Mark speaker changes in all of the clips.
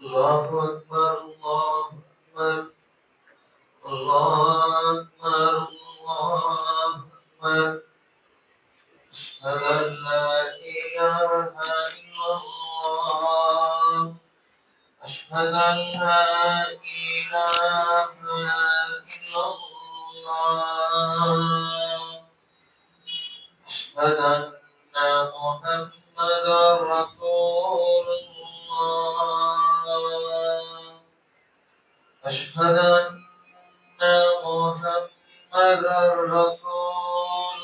Speaker 1: الله أكبر الله أكبر الله أكبر الله أكبر أشهد أن لا إله إلا الله أشهد أن لا إله إلا الله أشهد أن محمدا رسول الله أشهد أن محمدا رسول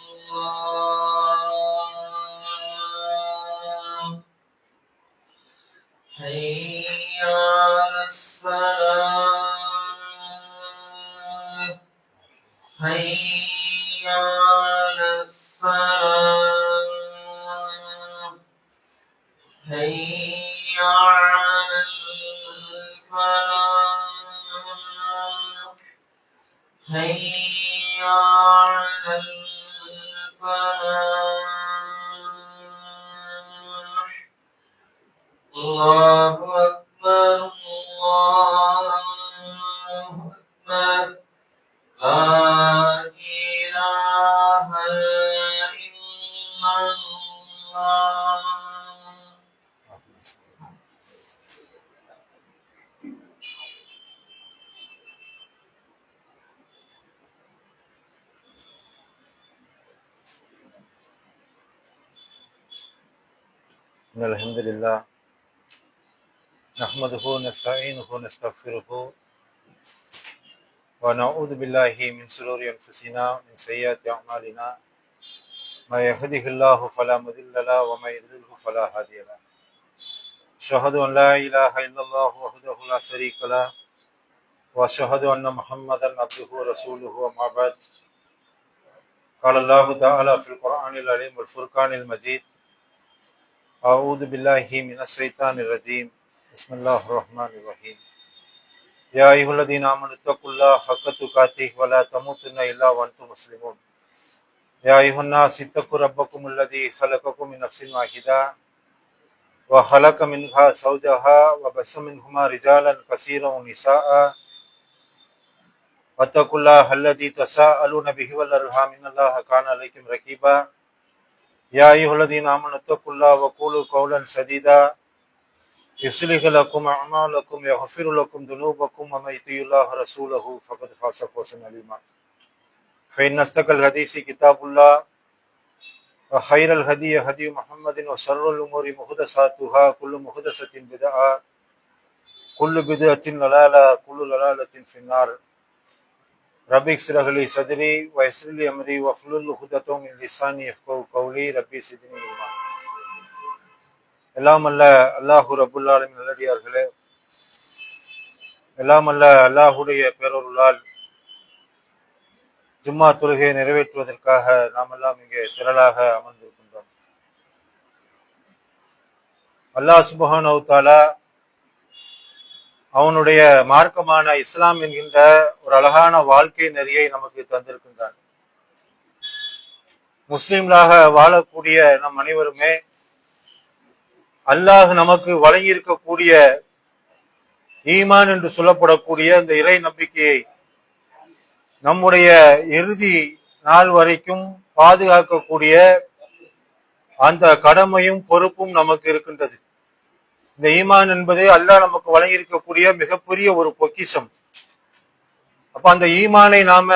Speaker 1: الله حي على الصلاة حي على الصلاة حي على الفلاح حي على الفلاح الله أكبر الله أكبر لا إله إلا الله.
Speaker 2: الحمد لله نحمده ونستعينه ونستغفره ونعوذ بالله من شرور أنفسنا ومن سيئات أعمالنا ما يهده الله فلا مضل له وما يضلله فلا هادي له أشهد أن لا إله إلا الله وحده لا شريك له وأشهد أن محمدا عبده ورسوله وما بعد قال الله تعالى في القرآن العظيم والفرقان المجيد أعوذ بالله من الشيطان الرجيم بسم الله الرحمن الرحيم يا أيها الذين آمنوا اتقوا الله حق تقاته ولا تموتن إلا وأنتم مسلمون يا أيها الناس اتقوا ربكم الذي خلقكم من نفس واحدة وخلق منها زوجها وبث منهما رجالا كثيرا ونساء واتقوا الله الذي تساءلون به والأرحام إن الله كان عليكم رقيبا يا أيها الذين آمنوا اتقوا الله وقولوا قولا سديدا يصلح لكم أعمالكم ويغفر لكم ذنوبكم ومن يطع الله ورسوله فقد فاز فوزا عظيما فإن أصدق الحديث كتاب الله وخير الهدي هدي محمد وشر الأمور محدثاتها كل محدثة بدعة كل بدعة ضلالة كل ضلالة في النار ربي اشرح لي صدري ويسر لي أمري واحلل عقدة من لساني يفقهوا قولي ربي زدني علما. எல்லாம் அல்ல அல்லாஹு ரப்புல் ஆலமீன் நல்லடியார்களே, எல்லாம் அல்ல அல்லாஹுடைய பேரருளால் ஜும்மா தொழுகையை நிறைவேற்றுவதற்காக நாம் எல்லாம் இங்கே திரளாக அமர்ந்திருக்கின்றோம். அல்லாஹ் சுப்ஹானஹு வ தஆலா அவனுடைய மார்க்கமான இஸ்லாம் என்கின்ற ஒரு அழகான வாழ்க்கை நெறியை நமக்கு தந்திருக்கின்றான். முஸ்லிம்களாக வாழக்கூடிய நம் அனைவருமே அல்லாஹ் நமக்கு வழங்கி இருக்கக்கூடிய ஈமான் என்று சொல்லப்படக்கூடிய இந்த இறை நம்பிக்கையை நம்முடைய இறுதி நாள் வரைக்கும் பாதுகாக்கக்கூடிய அந்த கடமையும் பொறுப்பும் நமக்கு இருக்கின்றது. இந்த ஈமான் என்பது அல்லாஹ் நமக்கு வழங்கி இருக்கக்கூடிய மிகப்பெரிய ஒரு பொக்கிஷம். அப்ப அந்த ஈமானை நாம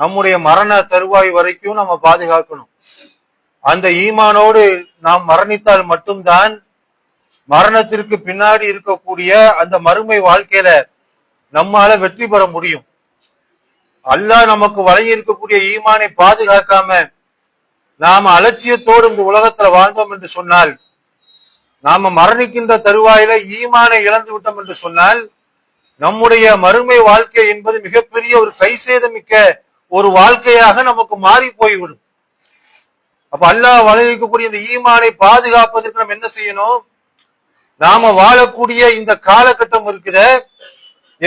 Speaker 2: நம்முடைய மரண தருவாய் வரைக்கும் நம்ம பாதுகாக்கணும். அந்த ஈமானோடு நாம் மரணித்தால் மட்டும்தான் மரணத்திற்கு பின்னாடி இருக்கக்கூடிய அந்த மறுமை வாழ்க்கையில நம்மால வெற்றி பெற முடியும். அல்லாஹ் நமக்கு வழங்கி இருக்கக்கூடிய ஈமானை பாதுகாக்காம நாம அலட்சியத்தோடு இந்த உலகத்துல வாழ்ந்தோம் என்று சொன்னால், நாம மரணிக்கின்ற தருவாயில ஈமானை இழந்து விட்டோம் என்று சொன்னால், நம்முடைய மறுமை வாழ்க்கை என்பது மிகப்பெரிய ஒரு கைசேதமிக்க ஒரு வாழ்க்கையாக நமக்கு மாறி போய்விடும். அப்ப அல்லாஹ் வழங்கக்கூடிய இந்த ஈமானை பாதுகாப்பதற்கு நம்ம என்ன செய்யணும்? நாம வாழக்கூடிய இந்த காலகட்டம் இருக்குத,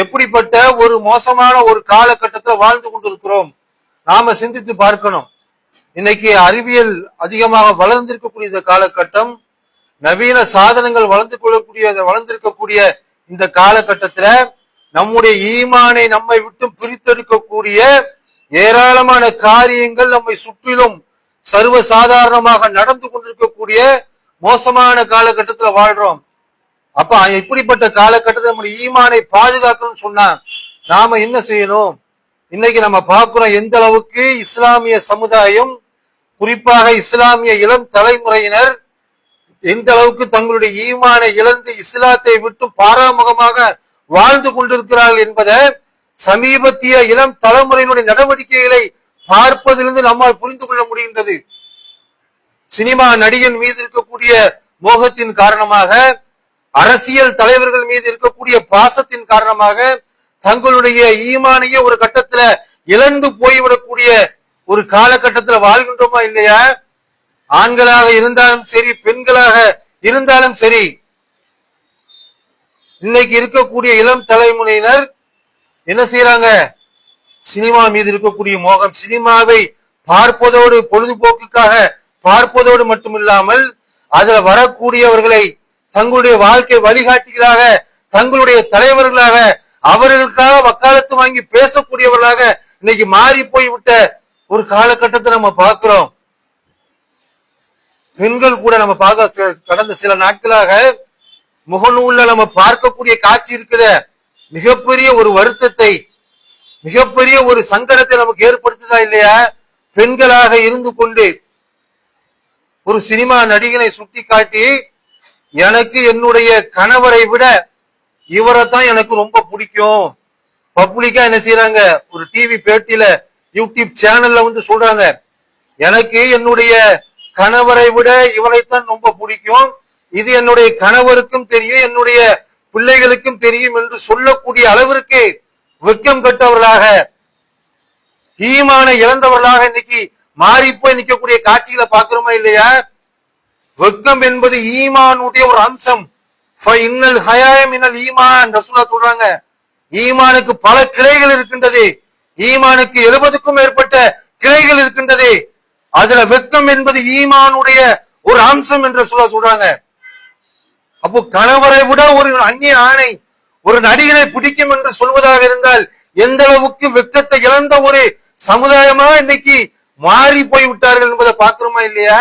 Speaker 2: எப்படிப்பட்ட ஒரு மோசமான ஒரு காலகட்டத்தில் வாழ்ந்து கொண்டிருக்கிறோம் நாம சிந்தித்து பார்க்கணும். இன்னைக்கு அறிவியல் அதிகமாக வளர்ந்திருக்கக்கூடிய இந்த காலகட்டம், நவீன சாதனங்கள் வளர்ந்திருக்கக்கூடிய இந்த காலகட்டத்துல நம்முடைய ஈமானை நம்மை விட்டு பிரித்தெடுக்கக்கூடிய ஏராளமான காரியங்கள் நம்மை சுற்றிலும் சர்வ சாதாரணமாக நடந்து கொண்டிருக்கக்கூடிய மோசமான காலகட்டத்துல வாழ்றோம். அப்ப இப்படிப்பட்ட காலகட்டத்தில் நம்முடைய ஈமானை பாதுகாக்கணும்னு சொன்னா நாம என்ன செய்யணும்? இன்னைக்கு நம்ம பார்க்கிறோம் எந்த அளவுக்கு இஸ்லாமிய சமுதாயம், குறிப்பாக இஸ்லாமிய இளம் தலைமுறையினர் எந்த அளவுக்கு தங்களுடைய ஈமானை இழந்து இஸ்லாத்தை விட்டு பாராமுகமாக வாழ்ந்து கொண்டிருக்கிறார்கள் என்பதை சமீபத்திய இளம் தலைமுறையினுடைய நடவடிக்கைகளை பார்ப்பதிலிருந்து நம்மால் புரிந்து கொள்ள முடிகின்றது. சினிமா நடிகன் மீது இருக்கக்கூடிய மோகத்தின் காரணமாக, அரசியல் தலைவர்கள் மீது இருக்கக்கூடிய பாசத்தின் காரணமாக தங்களுடைய ஈமானையே ஒரு கட்டத்துல இழந்து போய்விடக்கூடிய ஒரு காலகட்டத்துல வாழ்கின்றோமா இல்லையா? ஆண்களாக இருந்தாலும் சரி, பெண்களாக இருந்தாலும் சரி, இன்னைக்கு இருக்கக்கூடிய இளம் தலைமுறையினர் என்ன செய்யறாங்க? சினிமா மீது இருக்கக்கூடிய மோகம், சினிமாவை பார்ப்பதோடு பொழுதுபோக்குக்காக பார்ப்பதோடு மட்டுமில்லாமல் அதுல வரக்கூடியவர்களை தங்களுடைய வாழ்க்கை வழிகாட்டிகளாக, தங்களுடைய தலைவர்களாக, அவர்களுக்காக வக்காலத்து வாங்கி பேசக்கூடியவர்களாக இன்னைக்கு மாறி போய்விட்ட ஒரு காலகட்டத்தை நம்ம பார்க்கிறோம். பெண்கள் கூட நம்ம பார்க்க கடந்த சில நாட்களாக முகநூல்ல நம்ம பார்க்கக்கூடிய காட்சி இருக்குது. மிகப்பெரிய ஒரு வருத்தத்தை, மிகப்பெரிய ஒரு சங்கடத்தை நமக்கு ஏற்படுத்துதா இல்லையா? பெண்களாக இருந்து கொண்டு ஒரு சினிமா நடிகனை சுட்டி காட்டி, எனக்கு என்னுடைய கணவரை விட இவரைத்தான் எனக்கு ரொம்ப பிடிக்கும், பப்ளிக்கா என்ன செய்யறாங்க, ஒரு டிவி பேட்டியில யூடியூப் சேனல்ல வந்து சொல்றாங்க, எனக்கு என்னுடைய கணவரை விட இவரைத்தான் ரொம்ப பிடிக்கும், இது என்னுடைய கணவருக்கும் தெரியும், என்னுடைய பிள்ளைகளுக்கும் தெரியும் என்று சொல்லக்கூடிய அளவிற்கு வெக்கம் கட்டவர்களாக, ஈமானை இழந்தவர்களாக இன்னைக்கு மாறி போய் நிற்கக்கூடிய காட்சிகளை பார்க்கிறோமா இல்லையா? வெக்கம் என்பது ஈமானுடைய ஒரு அம்சம். ஈமான் ரசூலுல்லாஹ் சொல்றாங்க, ஈமானுக்கு பல கிளைகள் இருக்கின்றது, ஈமானுக்கு 70க்கும் மேற்பட்ட கிளைகள் இருக்கின்றது, அதுல வெக்கம் என்பது ஈமானுடைய ஒரு அம்சம் என்று சொல்றாங்க. அப்போ கணவரை விட ஒரு அந்நிய ஆணை, ஒரு நடிகனை பிடிக்கும் என்று சொல்வதாக இருந்தால் எந்த அளவுக்கு வெக்கத்தை இழந்த ஒரு சமுதாயமா இன்னைக்கு மாறி போய் விட்டார்கள் என்பதை பார்க்கிறோமா இல்லையா?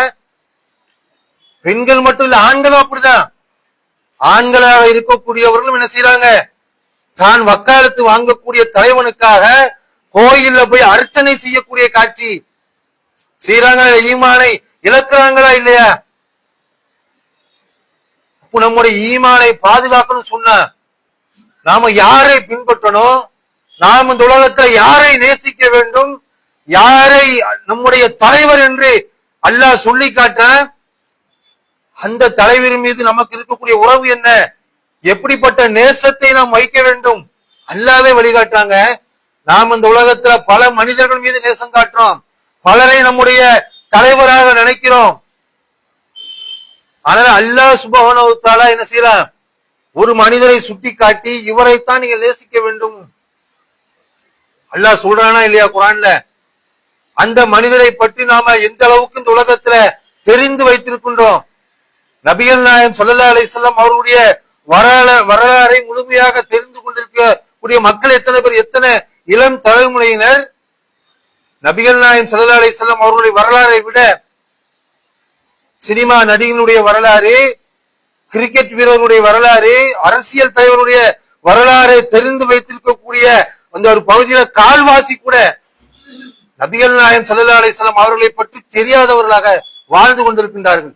Speaker 2: பெண்கள் மட்டும் இல்ல, ஆண்களும் அப்படிதான். ஆண்களாக இருக்கக்கூடியவர்களும் என்ன செய்யறாங்க? தான் வக்காலத்து வாங்கக்கூடிய தலைவனுக்காக கோயில்ல போய் அர்ச்சனை செய்யக்கூடிய காட்சி செய்யறாங்க. ஈமானை இழக்கிறாங்களா இல்லையா? நம்முடைய ஈமானை பாதுகாக்கணும் சொன்னா நாம யாரை பின்பற்றணும்? நாம் இந்த உலகத்தை யாரை நேசிக்க வேண்டும்? யாரை நம்முடைய தலைவர் என்று அல்லாஹ் சொல்லி காட்ட, அந்த தலைவர் மீது நமக்கு இருக்கக்கூடிய உறவு என்ன, எப்படிப்பட்ட நேசத்தை நாம் வைக்க வேண்டும் அல்லாஹ்வே வழிகாட்டுறாங்க. நாம் இந்த உலகத்துல பல மனிதர்கள் மீது நேசம் காட்டுறோம், பலரை நம்முடைய தலைவராக நினைக்கிறோம். ஆனால் அல்லாஹ் சுப்ஹானஹு வ தஆலா என்ன செய்யறான்? ஒரு மனிதரை சுட்டி காட்டி இவரைத்தான் நீங்க நேசிக்க வேண்டும் அல்லாஹ் சொல்றானா இல்லையா குர்ஆன்ல? அந்த மனிதரை பற்றி நாம எந்த அளவுக்கு இந்த உலகத்துல தெரிந்து வைத்திருக்கின்றோம்? நபிகள் நாயகம் ஸல்லல்லாஹு அலைஹி வஸல்லம் அவருடைய வரலாறை முழுமையாக தெரிந்து கொண்டிருக்கக்கூடிய மக்கள் எத்தனை பேர், எத்தனை இளம் தலைமுறையினர் நபிகள் நாயகம் ஸல்லல்லாஹு அலைஹி வஸல்லம் அவருடைய வரலாறை விட சினிமா நடிகனுடைய வரலாறு, கிரிக்கெட் வீரருடைய வரலாறு, அரசியல் தலைவருடைய வரலாறை தெரிந்து வைத்திருக்கக்கூடிய அந்த ஒரு பகுதியில கால்வாசி கூட நபிகள் நாயகம் ஸல்லல்லாஹு அலைஹி வஸல்லம் அவர்களை பற்றி தெரியாதவர்களாக வாழ்ந்து கொண்டிருக்கின்றார்கள்.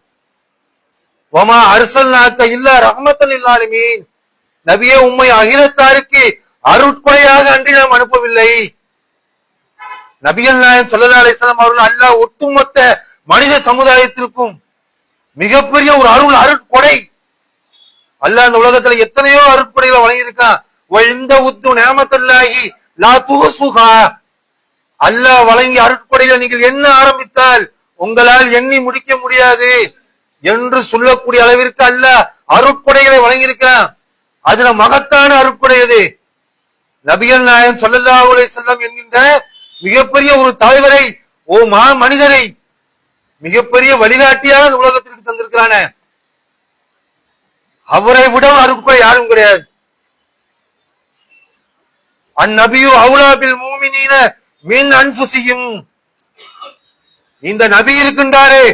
Speaker 2: வமா அர்ஸல்நாக இல்லா ரஹ்மத்தன் லில் ஆலமீன், நபியே உம்மை அகிலத்தாருக்கு அருட்கொடையாக அன்றி நாம் அனுப்பவில்லை. நபிகள் நாயகம் ஸல்லல்லாஹு அலைஹி வஸல்லம் அவர்கள் அல்லாஹ் ஒட்டுமொத்த மனித சமுதாயத்திற்கும் மிகப்பெரிய ஒரு அருட்கொடை. அல்லாஹ் இந்த உலகத்துல எத்தனையோ அருட்கொடைகளை வழங்கியிருக்கான். அல்லாஹ் வழங்கிய அருட்கொடைகளை நீங்கள் என்ன ஆரம்பித்தால் உங்களால் எண்ணி முடிக்க முடியாது என்று சொல்லக்கூடிய அளவிற்கு அல்லாஹ் அருட்கொடைகளை வழங்கியிருக்கிறான். அதுல மகத்தான அருட்கொடை எது? நபிகள் நாயகம் ஸல்லல்லாஹு அலைஹி வஸல்லம் என்கின்ற மிகப்பெரிய ஒரு தலைவரை, ஓ மனிதரை மிகப்பெரிய வழிகாட்டியாக இந்த உலகத்திற்கு தந்திருக்கிறான. அவரை விட அருட்கொடை யாரும் கிடையாது. அந்நபியு அவுலா பில் முஃமினீன மின் அன்ஃபுஸிஹிம். இந்த நபி இருக்கின்றாரே,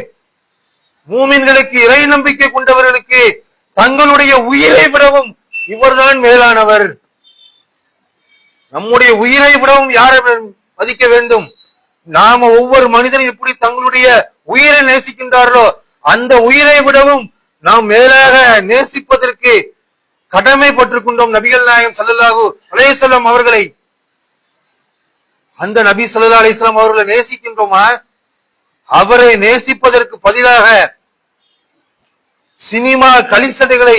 Speaker 2: மூமின்களுக்கு, இறை நம்பிக்கை கொண்டவர்களுக்கு தங்களுடைய உயிரை விடவும் இவர்தான் மேலானவர். நம்முடைய உயிரை விடவும் யாரை மதிக்க வேண்டும்? நாம ஒவ்வொரு மனிதனும் எப்படி தங்களுடைய உயிரை நேசிக்கின்றார்களோ அந்த உயிரை விடவும் நாம் மேலாக நேசிப்பதற்கு கடமைப்பட்டிருக்கின்றோம் நபிகள் நாயகம் ஸல்லல்லாஹு அலைஹி வஸல்லம் அவர்களை. அந்த நபி ஸல்லல்லாஹு அலைஹி வஸல்லம் அவர்களை நேசிக்கின்றோமா? அவரை நேசிப்பதற்கு பதிலாக சினிமா கலிசடைகளை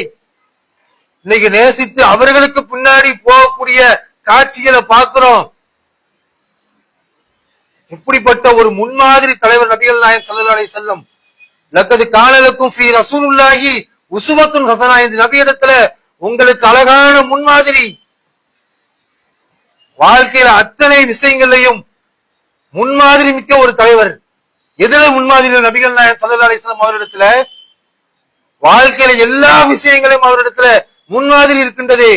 Speaker 2: இன்னைக்கு நேசித்து அவர்களுக்கு பின்னாடி போகக்கூடிய காட்சிகளை பார்க்கிறோம். எப்படிப்பட்ட ஒரு முன்மாதிரி தலைவர் நபிகள் நாயகம் ஸல்லல்லாஹு அலைஹி வஸல்லம். லக்கது கான லக்கும் ஃபீ ரசூலுல்லாஹி உஸ்வத்துன் ஹஸனா. இந்த நபியிடத்துல உங்களுக்கு அழகான முன்மாதிரி. வாழ்க்கையில அத்தனை விஷயங்களையும் முன்மாதிரி மிக்க ஒரு தலைவர். எதுல முன்மாதிரி? நபிகள் நாயகம் ஸல்லல்லாஹு அலைஹி வஸல்லம் அவரிடத்துல வாழ்க்கையில எல்லா விஷயங்களையும் அவரிடத்துல முன்மாதிரி இருக்கின்றது.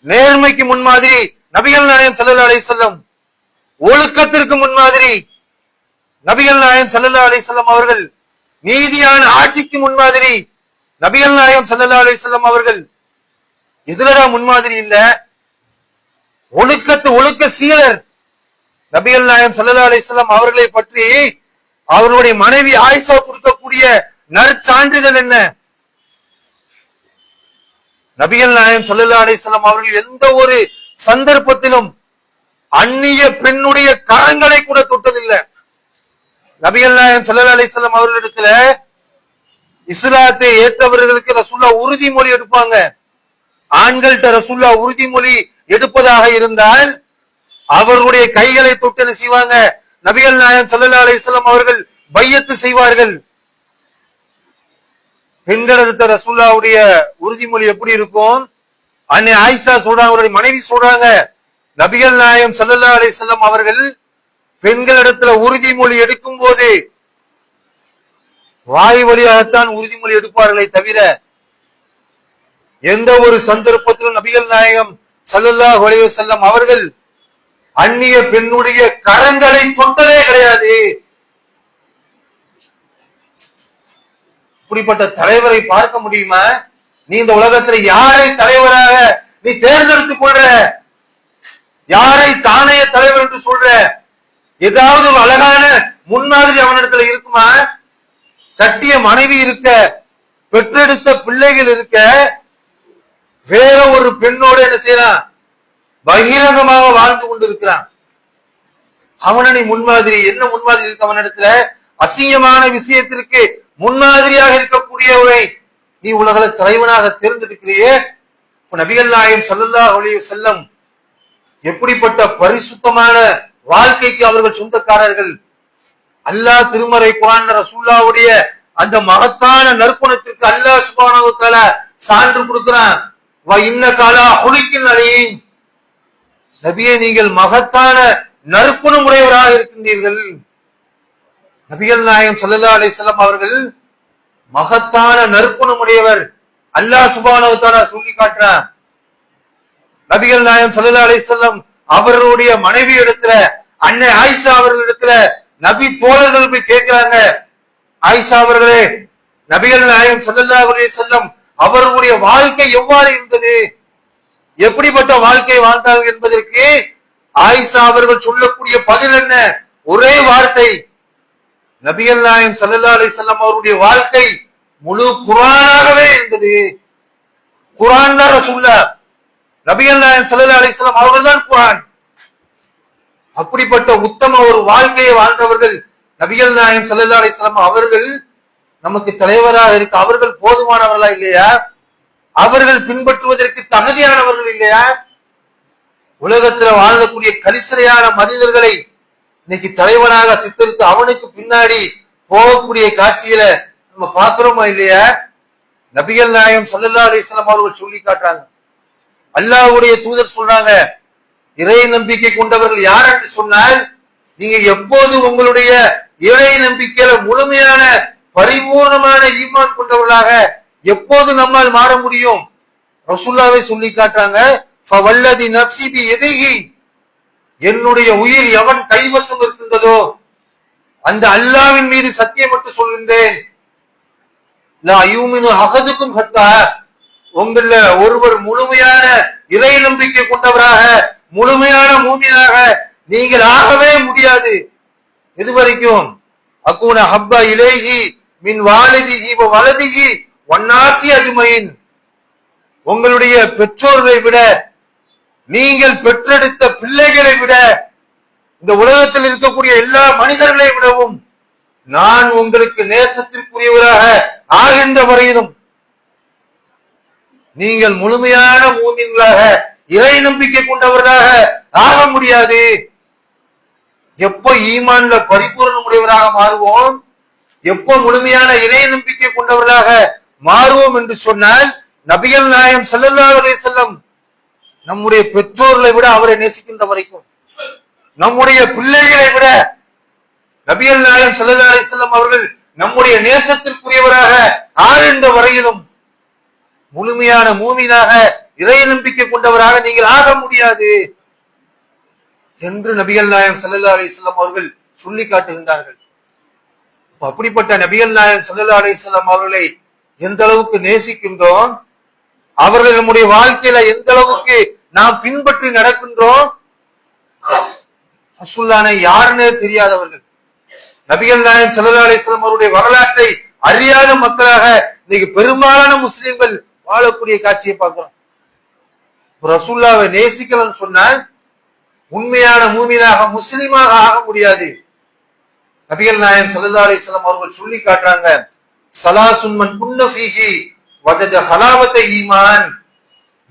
Speaker 2: நேர்மைக்கு முன்மாதிரி நபிகள் நாயகம் ஸல்லல்லாஹு அலைஹி வஸல்லம். ஒழுக்கத்திற்கு முன்மாதிரி நபிகள் நாயகம் ஸல்லல்லாஹு அலைஹி வஸல்லம் அவர்கள். நீதியான ஆட்சிக்கு முன்மாதிரி நபிகள் நாயகம் ஸல்லல்லாஹு அலைஹி வஸல்லம் அவர்கள். இதுலடா முன்மாதிரி இல்ல? ஒழுக்க சீலர் நபிகள் நாயகம் ஸல்லல்லாஹு அலைஹி வஸல்லம் அவர்களை பற்றி அவருடைய மனைவி ஆயிஷா கொடுக்கக்கூடிய நற்சான்றிதழ் என்ன? நபிகள் நாயகம் ஸல்லல்லாஹு அலைஹி வஸல்லம் அவர்கள் எந்த ஒரு சந்தர்ப்பத்திலும் அந்நிய பெண்ணுடைய கரங்களை கூட தொட்டதில்லை. நபிகள் நாயகம் ஸல்லல்லாஹு அலைஹி வஸல்லம் அவர்களிடத்துல இஸ்லாத்தை ஏற்றவர்களுக்கு ரசூலுல்லாஹ் உறுதிமொழி எடுப்பாங்க. ஆண்கள்கிட்ட ரசூலுல்லாஹ் உறுதிமொழி எடுப்பதாக இருந்தால் அவர்களுடைய கைகளை தொட்டு என்ன செய்வாங்க? நபிகள் நாயகம் ஸல்லல்லாஹு அலைஹி வஸல்லம் அவர்கள் பையத்து செய்வார்கள். பெண்கள் எடுத்த ரசூலுல்லாஹ்வுடைய உறுதிமொழி எப்படி இருக்கும்? அன்னை ஆயிஷா சொல்றாங்க, அவருடைய மனைவி சொல்றாங்க, நபிகள் நாயகம் ஸல்லல்லாஹு அலைஹி வஸல்லம் அவர்கள் பெண்களிடத்துல உறுதிமொழி எடுக்கும் போது வாய் வழியாகத்தான் உறுதிமொழி எடுப்பார்களே தவிர எந்த ஒரு சந்தர்ப்பத்திலும் நபிகள் நாயகம் ஸல்லல்லாஹு அலைஹி வஸல்லம் அவர்கள் அந்நிய பெண்ணுடைய கரங்களை தொட்டதே கிடையாது. இப்படிப்பட்ட தலைவரை பார்க்க முடியுமா? நீ இந்த உலகத்துல யாரை தலைவராக நீ தேர்ந்தெடுத்துக் கொள்ற? யாரை தானைய தலைவர் என்று சொல்ற? ஏதாவது ஒரு அழகான முன்மாதிரி அவனிடத்துல இருக்குமா? கட்டிய மனைவி இருக்க, பெற்றெடுத்த பிள்ளைகள் இருக்க, வேற ஒரு பெண்ணோடு என்ன செய்யறான்? பகிரங்கமாக வாழ்ந்து கொண்டிருக்கிறான். அவனை நீ முன்மாதிரி என்ன முன்மாதிரி இருக்கு அவனிடத்துல? அசிங்கமான விஷயத்திற்கு முன்மாதிரியாக இருக்கக்கூடியவரை நீ உலக தலைவனாக தேர்ந்தெடுக்கிறியே. நபிகள் நாயகம் ஸல்லல்லாஹு அலைஹி வஸல்லம் எப்படிப்பட்ட பரிசுத்தமான வாழ்க்கைக்கு அவர்கள் சொந்தக்காரர்கள். அல்லாஹ் திருமறை குர்ஆன்ல ரசூலுல்லாஹ்வுடைய அந்த மகத்தான நற்குணத்திற்கு அல்லாஹ் சுப்ஹானஹு வ தஆலா சான்று கொடுக்கிறான். வ இன்னக அலா ஹுலுகின் அலீம். நபியே, நீங்கள் மகத்தான நற்குணம் உடையவராக இருக்கின்றீர்கள். நபிகள் நாயகம் ஸல்லல்லாஹு அலைஹி வஸல்லம் அவர்கள் மகத்தான நற்குணம் உடையவர். அல்லாஹ் சுப்ஹானஹு வ தஆலா சொல்லி காட்டுறான். நபிகள் நாயகம் ஸல்லல்லாஹு அலைஹி வஸல்லம் அவர்களுடைய மனைவி இடத்துல, அன்னை ஆயிஷா அவர்களிடத்துல நபி தோழர்கள் போய் கேட்கிறாங்க, ஆயிஷா அவர்களே, நபிகள் நாயகம் ஸல்லல்லாஹு அலைஹி வஸல்லம் அவர்களுடைய வாழ்க்கை எவ்வாறு இருந்தது, எப்படிப்பட்ட வாழ்க்கை வாழ்ந்தார்கள் என்பதற்கு ஆயிஷா அவர்கள் சொல்லக்கூடிய பதில் என்ன? ஒரே வார்த்தை, நபிகள் நாயகம் ஸல்லல்லாஹு அலைஹி வஸல்லம் அவருடைய வாழ்க்கை முழு குர்ஆனாகவே இருந்தது. குர்ஆன் தான் ரசூலுல்லாஹ், நபிகள் நாயகம் ஸல்லல்லாஹு அலைஹி வஸல்லம் அவர்கள் தான் குர்ஆன். அப்படிப்பட்ட உத்தம ஒரு வாழ்க்கையை வாழ்ந்தவர்கள் நபிகள் நாயகம் ஸல்லல்லாஹு அலைஹி வஸல்லம் அவர்கள் நமக்கு தலைவராக இருக்க அவர்கள் போதுமானவர்களா இல்லையா? அவர்கள் பின்பற்றுவதற்கு தகுதியானவர்கள் இல்லையா? உலகத்துல வாழக்கூடிய கலிசரையான மனிதர்களை இன்னைக்கு தலைவனாக சித்தரித்து அவனுக்கு பின்னாடி போகக்கூடிய காட்சியில நம்ம பார்க்கிறோமா இல்லையா? நபிகள் நாயகம் ஸல்லல்லாஹு அலைஹி வஸல்லம் அவர்கள் சொல்லி காட்டுறாங்க. அல்லாஹ்வுடைய தூதர் சொல்றாங்க, இறை நம்பிக்கை கொண்டவர்கள் யார் என்று சொன்னால், நீங்க எப்போது உங்களுடைய இறை நம்பிக்கையில முழுமையான பரிபூர்ணமான ஈமான் கொண்டவர்களாக எப்போது நம்மால் மாற முடியும்? ரசூலுல்லாஹ்வே சொல்லி காட்டுறாங்க, ஃபவல்லதி நஃப்ஸி பி யதிஹி, என்னுடைய உயிர் எவன் கைவசம் இருக்கின்றதோ அந்த அல்லாஹ்வின் மீது சத்தியமிட்டு சொல்கின்றேன், லா யூமினு அஹதுக்கும் ஹத்தா, உங்கள ஒருவர் முழுமையான இறை நம்பிக்கை கொண்டவராக முழுமையான மூமினாக நீங்கள் ஆகவே முடியாது. எது வரைக்கும்? அக்கூன ஹப்பா இலைஹி மின் வாலிதிஹி வ வலதிஹி வன்னாசி அஜ்மைன், உங்களுடைய பெற்றோர்களை விட நீங்கள் பெற்றெடுத்த பிள்ளைகளை விட இந்த உலகத்தில் இருக்கக்கூடிய எல்லா மனிதர்களை விடவும் நான் உங்களுக்கு நேசத்திற்குரியவராக ஆகின்ற வரையிலும் நீங்கள் முழுமையான மூமின்களாக இறை நம்பிக்கை கொண்டவர்களாக ஆக முடியாது. எப்ப ஈமான்ல பரிபூரண உடையவராக மாறுவோம், எப்போ முழுமையான இறை நம்பிக்கை கொண்டவர்களாக மாறுவோம் என்று சொன்னால், நபிகள் நாயகம் ஸல்லல்லாஹு அலைஹி வஸல்லம் நம்முடைய பெற்றோர்களை விட அவரை நேசிக்கின்ற வரைக்கும், நம்முடைய பிள்ளைகளை விட நபிகள் நாயகம் ஸல்லல்லாஹு அலைஹி வஸல்லம் அவர்கள் நம்முடைய நேசத்திற்குரியவராக ஆகின்ற வரையிலும் முழுமையான மூமினாக இறை நம்பிக்கை கொண்டவராக நீங்கள் ஆக முடியாது என்று நபிகள் நாயகம் ஸல்லல்லாஹு அலைஹி வஸல்லம் அவர்கள் சொல்லி காட்டுகின்றார்கள். அப்படிப்பட்ட நபிகள் நாயகம் ஸல்லல்லாஹு அலைஹி வஸல்லம் அவர்களை எந்த அளவுக்கு நேசிக்கின்றோம், அவர்கள் நம்முடைய வாழ்க்கையில எந்த அளவுக்கு நாம் பின்பற்றி நடக்கின்றோம், ரசூலுல்லாஹ்வை யாருன்னே தெரியாதவர்கள், நபிகள் நாயகம் ஸல்லல்லாஹு அலைஹி வஸல்லம் அவருடைய வரலாற்றை அறியாத மக்களாக இன்னைக்கு பெரும்பாலான முஸ்லிம்கள் வாழக்கூடிய காட்சியை பார்க்கிறோம். ரசூலுல்லாஹ்வை நேசிக்கலன்னு சொன்னால் உண்மையான மூமினாக முஸ்லிமாக ஆக முடியாது. நபிகள் நாயகம் ஸல்லல்லாஹு அலைஹி வஸல்லம் அவர்கள் சொல்லி காட்டுறாங்க, ஸலாசுன் மன் குன்ன ஃபீஹி வஜத ஹலாவத ஈமான்,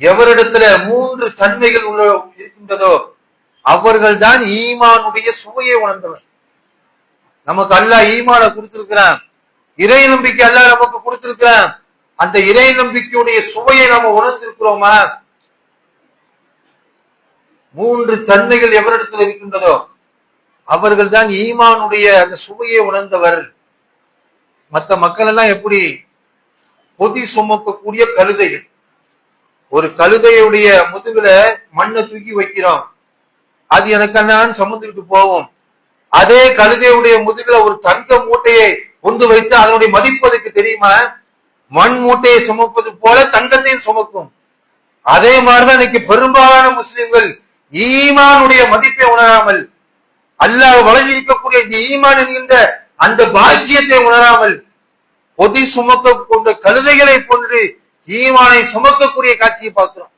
Speaker 2: எவரிடத்துல 3 தன்மைகள் இருக்கின்றதோ அவர்கள் தான் ஈமானுடைய சுவையை உணர்ந்தவர். நமக்கு அல்லாஹ் ஈமான கொடுத்திருக்கிறான், இறை நம்பிக்கை அல்லாஹ் நமக்கு கொடுத்திருக்கிறான். அந்த இறை நம்பிக்கையுடைய சுவையை நாம உணர்ந்திருக்கிறோமா? 3 தன்மைகள் எவரிடத்தில் இருக்கின்றதோ அவர்கள் தான் ஈமானுடைய அந்த சுவையை உணர்ந்தவர். மற்ற மக்கள் எல்லாம் எப்படி பொதி சுமக்கக்கூடிய கழுதைகள், ஒரு கழுதையுடைய முதுகுல மண்ணை தூக்கி வைக்கிறோம், அது எனக்கெல்லாம் சுமந்துக்கிட்டு போவோம். அதே கழுதையுடைய முதுகுல ஒரு தங்க மூட்டையை கொண்டு வைத்து அதனுடைய மதிப்பு அதுக்கு தெரியுமா? மண் மூட்டையை சுமப்பது போல தங்கத்தையும் சுமக்கும். அதே மாதிரிதான் இன்னைக்கு பெரும்பாலான முஸ்லிம்கள் ஈமானுடைய மதிப்பை உணராமல், அல்லாஹ் வழங்கியிருக்கக்கூடிய இந்த ஈமான் என்கின்ற அந்த பாக்கியத்தை உணராமல் பொதி சுமக்க கொண்ட கழுதைகளை போன்று ஈமானை சுமக்கக்கூடிய காட்சியை பார்க்கிறோம்.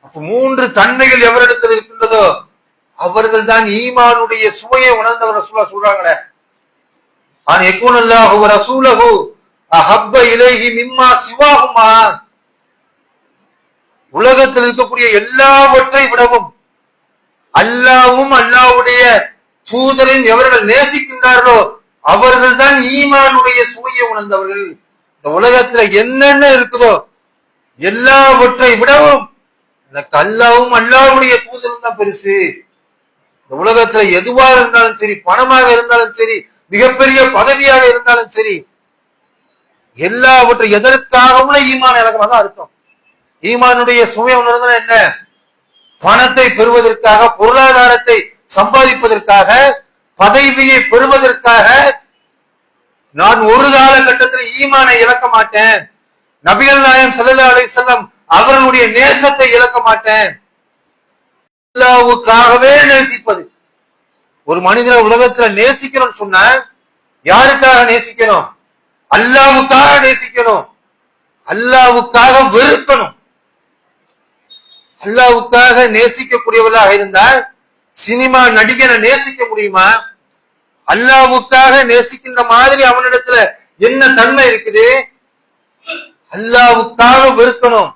Speaker 2: அப்ப 3 தன்மைகள் எவரிடத்தில் இருக்கின்றதோ அவர்கள் தான் ஈமானுடைய சுவையை உணர்ந்தவர். ரசூலுல்லாஹ் சொல்றாங்களே, ஆன் யகுனல்லாஹு வ ரசூலுஹு அஹப்ப இலைஹி மிம்மா சிவாஹுமா, உலகத்தில் இருக்கக்கூடிய எல்லாவற்றை விடவும் அல்லாஹ்வும் அல்லாஹ்வுடைய தூதரையும் எவர்கள் நேசிக்கின்றார்களோ அவர்கள் தான் ஈமானுடைய சுவையை உணர்ந்தவர்கள். இந்த உலகத்துல என்னென்ன இருக்குதோ எல்லாவற்றை விடவும் எனக்கு அல்லாஹ்வும் அல்லாஹ்வுடைய தூதரும் தான் பெருசு. இந்த உலகத்துல எதுவா இருந்தாலும் சரி, பணமாக இருந்தாலும் சரி, மிகப்பெரிய பதவியாக இருந்தாலும் சரி, எல்லாவற்றை எதற்காகவும் ஈமான் இழக்கிறதா அர்த்தம். ஈமானுடைய சுவை உணர்ந்தா என்ன? பணத்தை பெறுவதற்காக, பொருளாதாரத்தை சம்பாதிப்பதற்காக, பதவியை பெறுவதற்காக நான் ஒரு காலகட்டத்தில் ஈமானை இழக்க மாட்டேன். நபிகள் நாயகம் ஸல்லல்லாஹு அலைஹி வஸல்லம் அவர்களுடைய நேசத்தை இழக்க மாட்டேன். அல்லாஹ்வுக்காகவே நேசிப்பது. ஒரு மனிதனை உலகத்துல நேசிக்கணும்னு சொன்னா யாருக்காக நேசிக்கணும்? அல்லாஹ்வுக்காக நேசிக்கணும், அல்லாஹ்வுக்காக வெறுக்கணும். அல்லாஹ்வுக்காக நேசிக்கக்கூடியவர்களாக இருந்தால் சினிமா நடிகனை நேசிக்க முடியுமா? அல்லாஹ்வுக்காக நேசிக்கின்ற மாதிரி அவனிடத்துல என்ன தன்மை இருக்குது? அல்லாஹ்வுக்காக வெறுக்கணும்.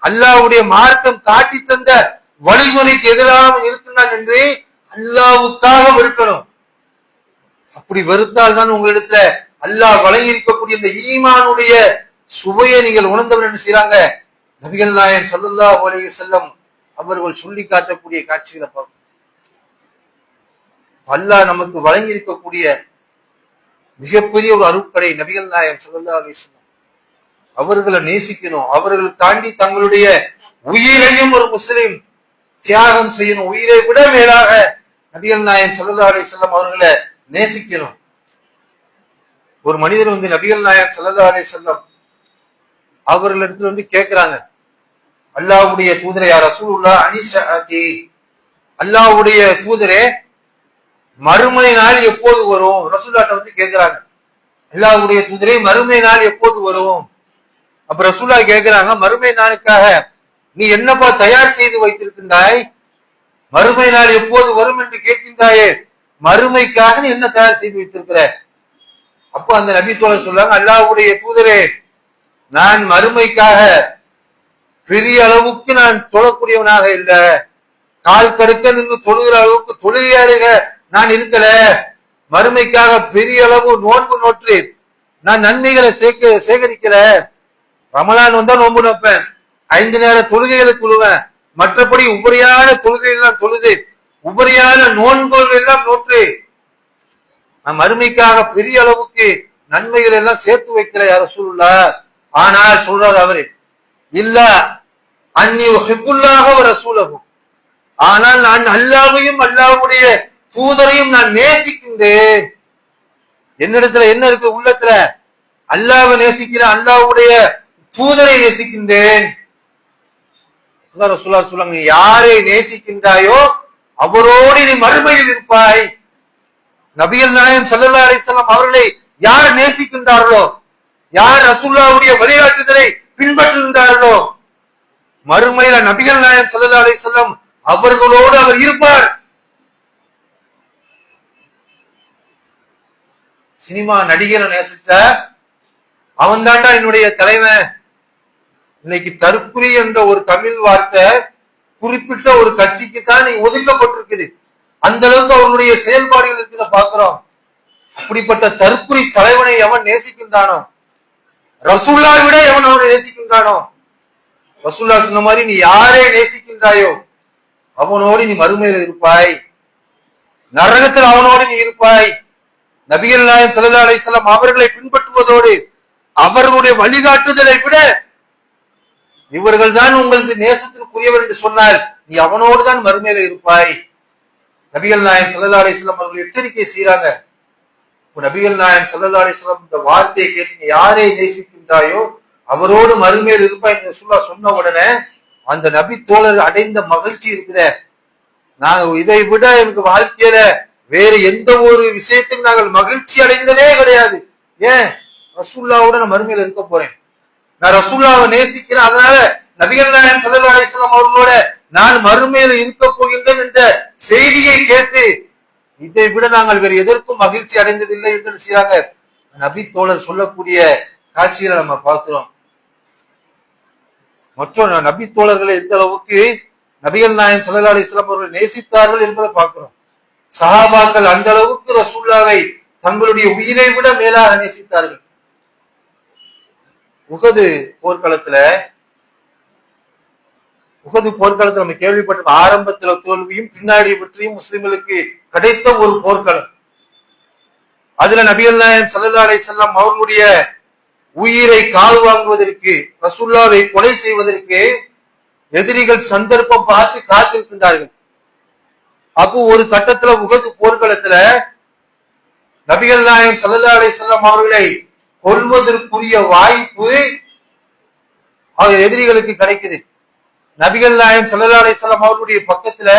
Speaker 2: அல்லாஹ்வுடைய மார்க்கம் காட்டி தந்த வழிமுறைக்கு எதிராக இருக்கின்றான் என்று அல்லாஹ்வுக்காக வெறுக்கணும். அப்படி வெறுத்தால் தான் உங்களிடத்துல அல்லாஹ் வழங்கி இருக்கக்கூடிய இந்த ஈமானுடைய சுவையை நீங்கள் உணர்ந்தவர் என்று செய்றாங்க. நபிகள் நாயகம் ஸல்லல்லாஹு அலைஹி வஸல்லம் அவர்கள் சொல்லி காட்டக்கூடிய காட்சிகளை பார்க்கும். அல்லாஹ் நமக்கு வழங்கி இருக்கக்கூடிய மிகப்பெரிய ஒரு அருட்கடை நபிகள் நாயகம் ஸல்லல்லாஹு அலைஹி வஸல்லம். அவர்களை நேசிக்கணும், அவர்களுக்காண்டி தங்களுடைய உயிரையும் ஒரு முஸ்லிம் தியாகம் செய்யணும். உயிரை விட மேலாக நபிகள் நாயகம் ஸல்லல்லாஹு அலைஹி வஸல்லம் அவர்களை நேசிக்கணும். ஒரு மனிதர் நபிகள் நாயகம் ஸல்லல்லாஹு அலைஹி வஸல்லம் அவர்களிடத்துல கேட்கிறாங்க, அல்லாஹ்வுடைய தூதரே யா ரசூலுல்லாஹ் அனிஷஅதி, அல்லாஹ்வுடைய தூதரே மறுமை நாள் எப்போது வரும்? ரசூலுல்லாஹ்ட்ட கேட்கிறாங்க, அல்லாஹ்வுடைய தூதரே மறுமை நாள் எப்போது வரும்? அப்ப ரசூலுல்லாஹ் கேட்கிறாங்க, மறுமை நாளுக்காக நீ என்னப்பா தயார் செய்து வைத்திருக்கின்றாய்? மறுமை நாள் எப்போது வரும் என்று கேட்கின்றாயே, மறுமைக்காக நீ என்ன தயார் செய்து வைத்திருக்கிற? அப்போ அந்த நபி தோழர் சொல்றாங்க, அல்லாஹ்வுடைய தூதரே, நான் மறுமைக்காக பெரிய அளவுக்கு நான் தொழக்கூடியவனாக இல்ல, கால் கடுக்க நின்று தொழுகிற அளவுக்கு தொழுகையாக நான் இருக்கல. மறுமைக்காக பெரிய அளவு நோன்பு நோற்று நான் நன்மைகளை சேகரிக்கல. ரமலான் வந்தா நோன்பு நோப்பேன், 5 நேர தொழுகைகளை தொழுவேன், மற்றபடி உபரியான தொழுகை எல்லாம் தொழுது உபரியான நோன்புகள் எல்லாம் நோற்று நான் மறுமைக்காக பெரிய அளவுக்கு நன்மைகள் எல்லாம் சேர்த்து வைக்கல யா ரசூலுல்லாஹ். ஆனால் சொல்றாரு அவரு, இல்ல அன்னி உஹிப்புல்லாஹ வ ரசூலஹு, ஆனால் நான் அல்லாஹ்வையும் அல்லாஹ்வுடைய தூதரையும் நான் நேசிக்கின்றேன். என்னிடத்துல என்ன இருக்கு? உள்ளத்துல அல்லாஹ்வை நேசிக்கிறேன், அல்லாஹ்வுடைய தூதரை நேசிக்கின்றேன். ரசூலுல்லாஹ் சொல்றாங்க, நீ யாரை நேசிக்கின்றாயோ அவரோடு நீ மறுமையில் இருப்பாய். நபிகள் நாயகம் ஸல்லல்லாஹு அலைஹி வஸல்லம் அவர்களை யார் நேசிக்கின்றார்களோ, யார் ரசூலுல்லாஹ்வுடைய வழிகாட்டுதலை பின்பற்றுகின்றார்களோ, மறுமையில நபிகள் நாயகம் ஸல்லல்லாஹு அலைஹி வஸல்லம் அவர்களோடு அவர் இருப்பார். சினிமா நடிகரை நேசிச்ச அவன் தாண்டா என்னுடைய தலைவன். இன்னைக்கு தற்குறி என்ற ஒரு தமிழ் வார்த்தை குறிப்பிட்ட ஒரு கட்சிக்கு தான் நீ ஒதுக்கப்பட்டிருக்குது. அந்த அளவுக்கு அவர்களுடைய செயல்பாடுகள் இருக்கிறத பாக்குறோம். அப்படிப்பட்ட தற்குறி தலைவனை எவன் நேசிக்கின்றானோ, ரசூலுல்லாஹை விட எவன் அவனை நேசிக்கின்றானோ, ரசூலுல்லாஹ் சொன்ன மாதிரி நீ யாரை நேசிக்கின்றாயோ அவனோடு நீ மறுமையில் இருப்பாய், நரகத்தில் அவனோடு நீ இருப்பாய். நபிகள் நாயகம் ஸல்லல்லாஹு அலைஹி வஸல்லம் அவர்களை பின்பற்றுவதோடு அவர்களுடைய வழிகாட்டுதலை விட இவர்கள் தான் உங்களுக்கு நேசத்திற்குரியவர் என்று சொன்னால் நீ அவனோடு தான் மறுமையில இருப்பாய். நபிகள் நாயகம் ஸல்லல்லாஹு அலைஹி வஸல்லம் அவர்கள் எச்சரிக்கை செய்யறாங்க. நபிகள் நாயகம் ஸல்லல்லாஹு அலைஹி வஸல்லம் இந்த வார்த்தையை கேட்டு நீ யாரை நேசிக்கின்றாயோ அவரோடு மறுமையில் இருப்பாய் என்று சொன்ன உடனே அந்த நபி தோழர் அடைந்த மகிழ்ச்சி இருக்குத, நாங்க இதை விட எனக்கு வாழ்க்கையில வேற எந்த ஒரு விஷயத்துக்கு நாங்கள் மகிழ்ச்சி அடைந்ததே கிடையாது. ஏன்? ரசூலுல்லாஹ்வோட நான் மறுமையில இருக்க போறேன், நான் ரசூலுல்லாஹ்வை நேசிக்கிறேன், அதனால நபிகள் நாயகம் ஸல்லல்லாஹு அலைஹி வஸல்லம் அவர்களோட நான் மறுமையில இருக்க போகின்றேன் என்ற செய்தியை கேட்டு இதை விட நாங்கள் வேறு எதற்கும் மகிழ்ச்சி அடைந்ததில்லை என்று செய்யறாங்க நபி தோழர் சொல்லக்கூடிய காட்சிகளை நம்ம பார்க்கிறோம். மற்ற நபி தோழர்களை எந்த அளவுக்கு நபிகள் நாயகம் ஸல்லல்லாஹு அலைஹி வஸல்லம் அவர்கள் நேசித்தார்கள் என்பதை பார்க்கிறோம். சஹாபாக்கள் அந்த அளவுக்கு ரசூலுல்லாஹை தங்களுடைய உயிரை விட மேலாக நேசித்தார்கள். உஹது போர்க்களத்துல நம்ம கேள்விப்பட்ட ஆரம்பத்துல தோல்வியும் பின்னாடி பற்றியும் முஸ்லிம்களுக்கு கிடைத்த ஒரு போர்க்களம். அதுல நபிகள் நாயகம் ஸல்லல்லாஹு அலைஹி வஸல்லம் அவர்களுடைய உயிரை கால் வாங்குவதற்கு, ரசூலுல்லாஹை கொலை செய்வதற்கு எதிரிகள் சந்தர்ப்பம் பார்த்து காத்திருக்கின்றார்கள். அப்போ ஒரு கட்டத்துல உஹது போர்க்களத்துல நபிகள் நாயகம் ஸல்லல்லாஹு அலைஹி வஸல்லம் அவர்களை கொல்வதற்குரிய வாய்ப்பு எதிரிகளுக்கு கிடைக்குது. நபிகள் நாயகம் ஸல்லல்லாஹு அலைஹி வஸல்லம் அவர்களுடைய பக்கத்துல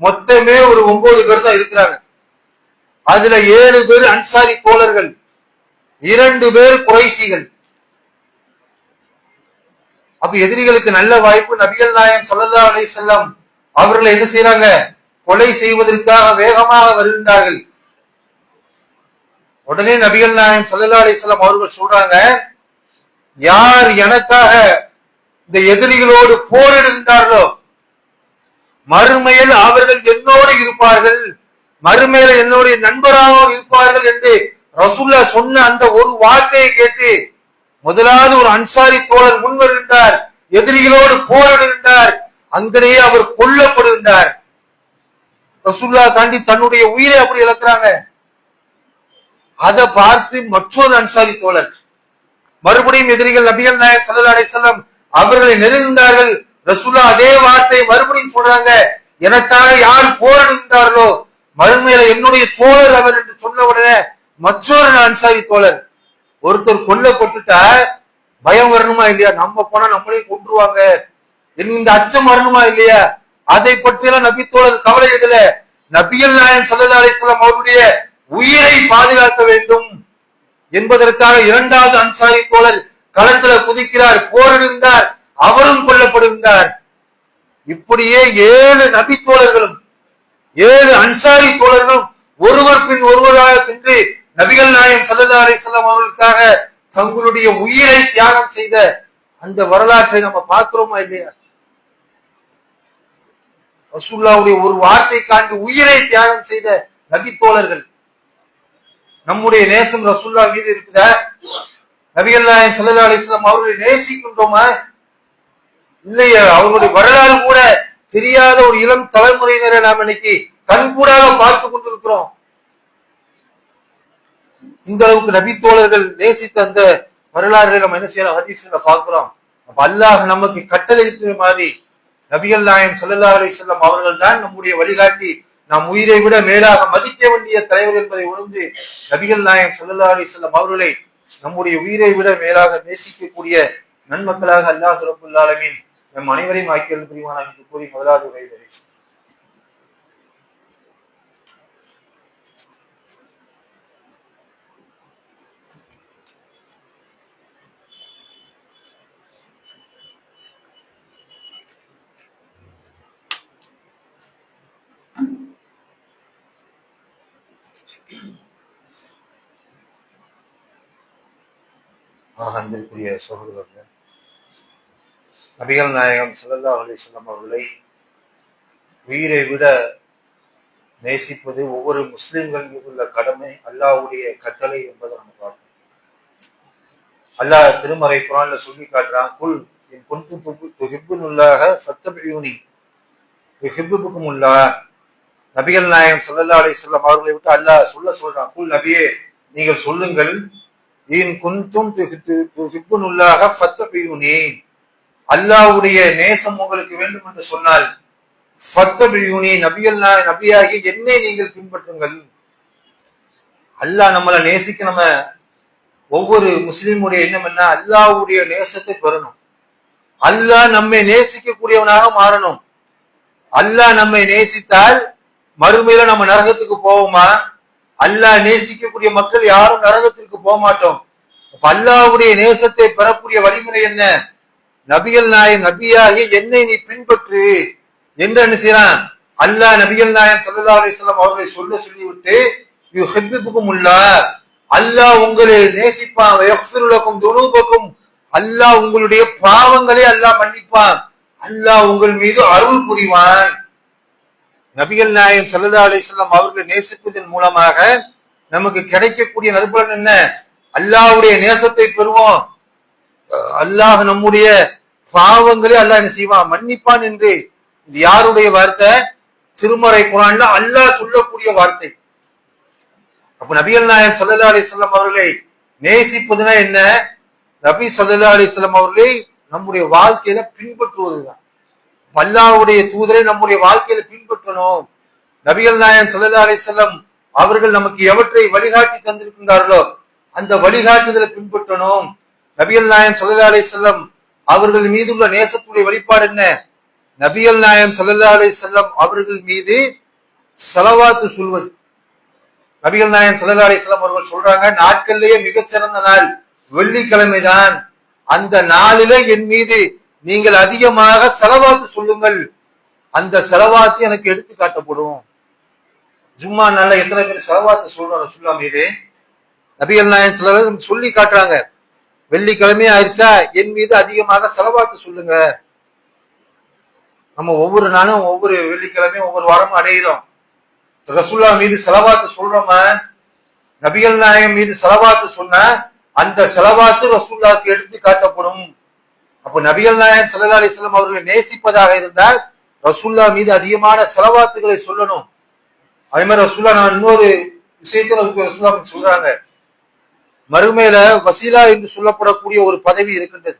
Speaker 2: மொத்தமே ஒரு 9 பேர் தான் இருக்கிறாங்க. அதுல 7 பேர் அன்சாரி தோழர்கள், 2 பேர் குறைஷிகள். அப்ப எதிரிகளுக்கு நல்ல வாய்ப்பு. நபிகள் நாயகம் ஸல்லல்லாஹு அலைஹி வஸல்லம் அவர்களை என்ன செய்யறாங்க? கொலை செய்வதற்காக வேகமாக வருகின்றார்கள். உடனே நபிகள் நாயகம் ஸல்லல்லாஹு அலைஹி வஸல்லம் அவர்கள் சொல்றாங்க, யார் எனக்காக இந்த எதிரிகளோடு போரிடுகின்றார்களோ மறுமையில் அவர்கள் என்னோடு இருப்பார்கள், மறுமையில என்னுடைய நண்பராக இருப்பார்கள் என்று ரசூலுல்லாஹ் சொன்ன அந்த ஒரு வார்த்தையை கேட்டு முதலாவது ஒரு அன்சாரி தோழர் முன் வருகின்றார், எதிரிகளோடு போரிடுகின்றார், அங்கேயே அவர் கொல்லப்படுகின்றார். ரசூலுல்லாஹ் தாண்டி தன்னுடைய உயிரை அப்படி இழக்கிறாங்க. அதை பார்த்து மற்றொரு அன்சாரி தோழர் மறுபடியும் எதிரிகள் நபிகள் நாயகம் ஸல்லல்லாஹு அலைஹி வஸல்லம் அவர்களை நெருங்கினார்கள். ரசூலுல்லாஹ் அதே வார்த்தை மறுபடியும் சொல்றாங்க, எனக்காக யார் போரிடுகின்றார்களோ மறுமையில என்னுடைய தோழர் அவர் என்று சொன்ன உடனே மற்றொரு அன்சாரி தோழர் ஒருத்தர் கொல்லப்பட்டுட்டா பயம் வரணுமா இல்லையா? நம்ம போனா நம்மளையும் கொன்றுவாங்க இந்த அச்சம் வரணுமா இல்லையா? அதை பற்றியெல்லாம் நபி தோழர் கவலை இடல. நபிகள் நாயகம் ஸல்லல்லாஹு அலைஹி வஸல்லம் அவருடைய உயிரை பாதுகாக்க வேண்டும் என்பதற்காக இரண்டாவது அன்சாரி தோழர் களத்துல குதிக்கிறார், போரிடுகின்றார், அவரும் கொல்லப்படுகின்றார். இப்படியே 7 நபி தோழர்களும் 7 அன்சாரி தோழர்களும் ஒருவர் பின் ஒருவராக சென்று நபிகள் நாயகம் ஸல்லல்லாஹு அலைஹி வஸல்லம் அவர்களுக்காக தங்களுடைய உயிரை தியாகம் செய்த அந்த வரலாற்றை நம்ம பார்க்கிறோமா இல்லையா? ரசூலுல்லாஹ்வுடைய ஒரு வார்த்தை காண்டி உயிரை தியாகம் செய்த நபி தோழர்கள். நம்முடைய நேசம் ரசூலுல்லாஹ் மீது இருக்குதா? நபிகள் நாயகம் ஸல்லல்லாஹு அலைஹி வஸல்லம் அவர்களை நேசிக்கின்றோமா இல்லையா? அவர்களுடைய வரலாறு கூட தெரியாத ஒரு இளம் தலைமுறையினரை நாம் இன்னைக்கு கண்கூடாக பார்த்து கொண்டிருக்கிறோம். இந்த அளவுக்கு நபி தோழர்கள் நேசித்த அந்த வரலாறுகளை நம்ம என்ன செய்யறோம்? ஹதீஸ்ல பார்க்கிறோம். அப்ப அல்லாஹ் நமக்கு கட்டளையிட்ட மாதிரி நபிகள் நாயகம் ஸல்லல்லாஹு அலைஹி வஸல்லம் அவர்கள் தான் நம்முடைய வழிகாட்டி, நாம் உயிரை விட மேலாக மதிக்க வேண்டிய தலைவர் என்பதை உணர்ந்து நபிகள் நாயகம் ஸல்லல்லாஹு அலைஹி வஸல்லம் அவர்களை நம்முடைய உயிரை விட மேலாக நேசிக்கக்கூடிய நன்மக்களாக அல்லாஹ் ரப்பல் ஆலமீன் நம் அனைவரையும் ஆக்கியல் புரிவானாக என்று கூறி முதலாவது உரை நிறைவேற்றேன். அன்பிற்குரிய சகோதரர்கள், நபிகள் நாயகம் ஸல்லல்லாஹு அலைஹி வஸல்லம் அவர்களை உயிரை விட நேசிப்பது ஒவ்வொரு முஸ்லிம்கள் மீது உள்ள கடமை, அல்லாஹ்வுடைய கட்டளை என்பதை நம்ம பார்க்கணும். அல்லாஹ் திருமறை குர்ஆன்ல சொல்லி காட்டுறான், குல் இன் குன்தும் துஹிப்புனல்லாஹ ஃபத்தபியூனி யுஹிப்புக்குமுல்லாஹ். நபிகள் நாயகம் ஸல்லல்லாஹு அலைஹி வஸல்லம் அவர்களை விட்டு அல்லாஹ் சொல்றான், குல் நபியே நீங்கள் சொல்லுங்கள், இன் குன்தும் துஹிப்புனல்லாஹ ஃபத்தபியூனி, அல்லாஹ்வுடைய நேசம் உங்களுக்கு வேண்டும் என்று சொன்னால் ஃபத்தபியூனி, நபியாகி என்னை நீங்கள் பின்பற்றுங்கள். அல்லாஹ் நம்மளை நேசிக்க நம்ம ஒவ்வொரு முஸ்லீமுடைய எண்ணம் என்ன? அல்லாஹ்வுடைய நேசத்தை பெறணும். அல்லாஹ் நம்மை நேசிக்கக்கூடியவனாக மாறணும். அல்லாஹ் நம்மை நேசித்தால் மறுமையில நம்ம நரகத்துக்கு போவோமா? அல்லாஹ் நேசிக்கக்கூடிய மக்கள் யாரும் நரகத்திற்கு போக மாட்டோம். அல்லாஹ்வுடைய நேசத்தை பெறக்கூடிய வழிமுறை என்ன? நபிகள் நாயகம் நபியாகி என்னை நீ பின்பற்று என்று என்ன செய்யறான்? அல்லாஹ் நபிகள் நாயகம் ஸல்லல்லாஹு அலைஹி வஸல்லம் அவர்களை சொல்லிவிட்டு யுஹிப்புக்குமுல்லாஹ், அல்லாஹ் உங்களை நேசிப்பான், வயக்ஃபிரு லக்கும் துனூபக்கும், அல்லாஹ் உங்களுடைய பாவங்களை அல்லாஹ் மன்னிப்பான், அல்லாஹ் உங்கள் மீது அருள் புரிவான். நபிகள் நாயகம் ஸல்லல்லாஹு அலைஹி வஸல்லம் அவர்களை நேசிப்பதன் மூலமாக நமக்கு கிடைக்கக்கூடிய நற்பலன் என்ன? அல்லாஹ்வுடைய நேசத்தை பெறுவோம். அல்லாஹ் நம்முடைய பாவங்களை அல்லாஹ் என்ன செய்வான்? மன்னிப்பான் என்று. இது யாருடைய வார்த்தை? திருமறை குர்ஆன்ல அல்லாஹ் சொல்லக்கூடிய வார்த்தை. அப்ப நபிகள் நாயகம் ஸல்லல்லாஹு அலைஹி வஸல்லம் அவர்களை நேசிப்பதுனா என்ன? நபி ஸல்லல்லாஹு அலைஹி வஸல்லம் அவர்களை நம்முடைய வாழ்க்கையில பின்பற்றுவதுதான். அல்லாஹ்வுடைய தூதரை நம்முடைய வாழ்க்கையில பின்பற்றணும். நபிகள் நாயகம் ஸல்லல்லாஹு அலைஹி வஸல்லம் அவர்கள் நமக்கு எவற்றை வழிகாட்டி தந்திருக்கின்றார்களோ அந்த வழிகாட்டுதலை பின்பற்றணும். நபிகள் நாயகம் ஸல்லல்லாஹு அலைஹி வஸல்லம் அவர்கள் மீது உள்ள நேசத்துடைய வெளிப்பாடு என்ன? நபிகள் நாயகம் ஸல்லல்லாஹு அலைஹி வஸல்லம் அவர்கள் மீது ஸலவாத்து சொல்வது. நபிகள் நாயகம் ஸல்லல்லாஹு அலைஹி வஸல்லம் அவர்கள் சொல்றாங்க, நாட்களிலேயே மிகச்சிறந்த நாள் வெள்ளிக்கிழமை தான். அந்த நாளில என் மீது நீங்கள் அதிகமாக ஸலவாத்து சொல்லுங்கள், அந்த ஸலவாத்து எனக்கு எடுத்து காட்டப்படும். ஜும்மா நாள்ல எத்தனை பேர் ஸலவாத்து சொல்றோம் ரசூலுல்லாஹ் மீது? நபிகள் நாயகம் ஸல்லல்லாஹு அலைஹி வஸல்லம் சொல்லி காட்டுறாங்க, வெள்ளிக்கிழமை ஆயிடுச்சா என் மீது அதிகமாக ஸலவாத்து சொல்லுங்க. நம்ம ஒவ்வொரு நாளும் ஒவ்வொரு வெள்ளிக்கிழமையும் ஒவ்வொரு வாரமும் அடைகிறோம். ரசூலுல்லாஹ் மீது ஸலவாத்து சொல்றோமா? நபிகள் நாயகம் மீது ஸலவாத்து சொன்னா அந்த ஸலவாத்து ரசூலுல்லாஹ்க்கு எடுத்து காட்டப்படும். அப்ப நபிகள் நாயகம் ஸல்லல்லாஹு அலைஹி வஸல்லம் அவர்களை நேசிப்பதாக இருந்தால் ரசூலுல்லாஹ் மீது அதிகமான ஸலவாத்துகளை சொல்லணும். அதே மாதிரி ரசூலுல்லாஹ் நான் இன்னொரு விஷயத்துல ரசூலுல்லாஹ் சொல்றாங்க, மறுமையில வசீலா என்று சொல்லப்படக்கூடிய ஒரு பதவி இருக்கின்றது.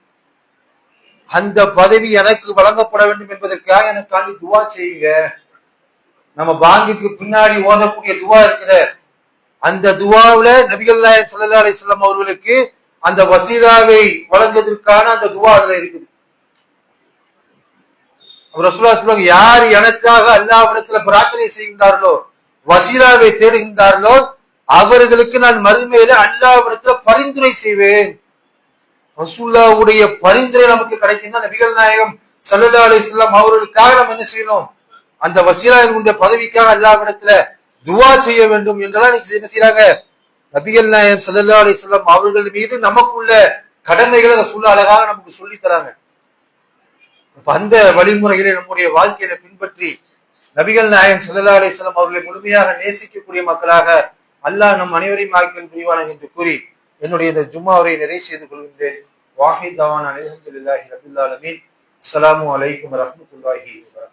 Speaker 2: அந்த பதவி எனக்கு வழங்கப்பட வேண்டும் என்பதற்காக எனக்காண்டி துவா செய்யுங்க. நம்ம பாங்குக்கு பின்னாடி ஓதக்கூடிய துவா இருக்குது. அந்த துவாவுல நபிகள் நாயகம் ஸல்லல்லாஹு அலைஹி வஸல்லம் அவர்களுக்கு அந்த வசீலாவை வழங்குவதற்கான அந்த துவா அதுல இருக்குது. ரசூலுல்லாஹி சொல்லுவாங்க, யார் எனக்காக அல்லாஹ்விடத்துல பிரார்த்தனை செய்கின்றார்களோ, வசீலாவை தேடுகின்றார்களோ, அவர்களுக்கு நான் மறுமையில அல்லாஹ்விடத்துல பரிந்துரை செய்வேன். ரசூலுல்லாஹ்வுடைய பரிந்துரை நமக்கு கிடைக்கும்னா நபிகள் நாயகம் ஸல்லல்லாஹு அலைஹி வஸல்லம் அவர்களுக்காக நம்ம என்ன செய்யணும்? அந்த வசீலாவினுடைய பதவிக்காக அல்லாஹ்விடத்துல துவா செய்ய வேண்டும் என்றெல்லாம் என்ன செய்யறாங்க? நபிகள் நாயகம் ஸல்லல்லாஹு அலைஹி வஸல்லம் அவர்கள் மீது நமக்குள்ள கடமைகளை ரசூலுல்லாஹ் அழகாக நமக்கு சொல்லி தராங்க. அந்த வழிமுறைகளை நம்முடைய வாழ்க்கையில பின்பற்றி நபிகள் நாயகம் ஸல்லல்லாஹு அலைஹி வஸல்லம் அவர்களை முழுமையாக நேசிக்கக்கூடிய மக்களாக அல்லாஹ் நம் அனைவரையும் ஆக்கில் புரிவானாக என்று கூறி என்னுடைய இந்த ஜும்மா உரையை நிறைவு செய்து கொள்கின்றேன். வாஹித் தவானா அல்ஹம்துலில்லாஹி ரப்பில் ஆலமீன். அஸ்ஸலாமு அலைக்கும் வரஹ்மத்துல்லாஹி வபரகாத்துஹு.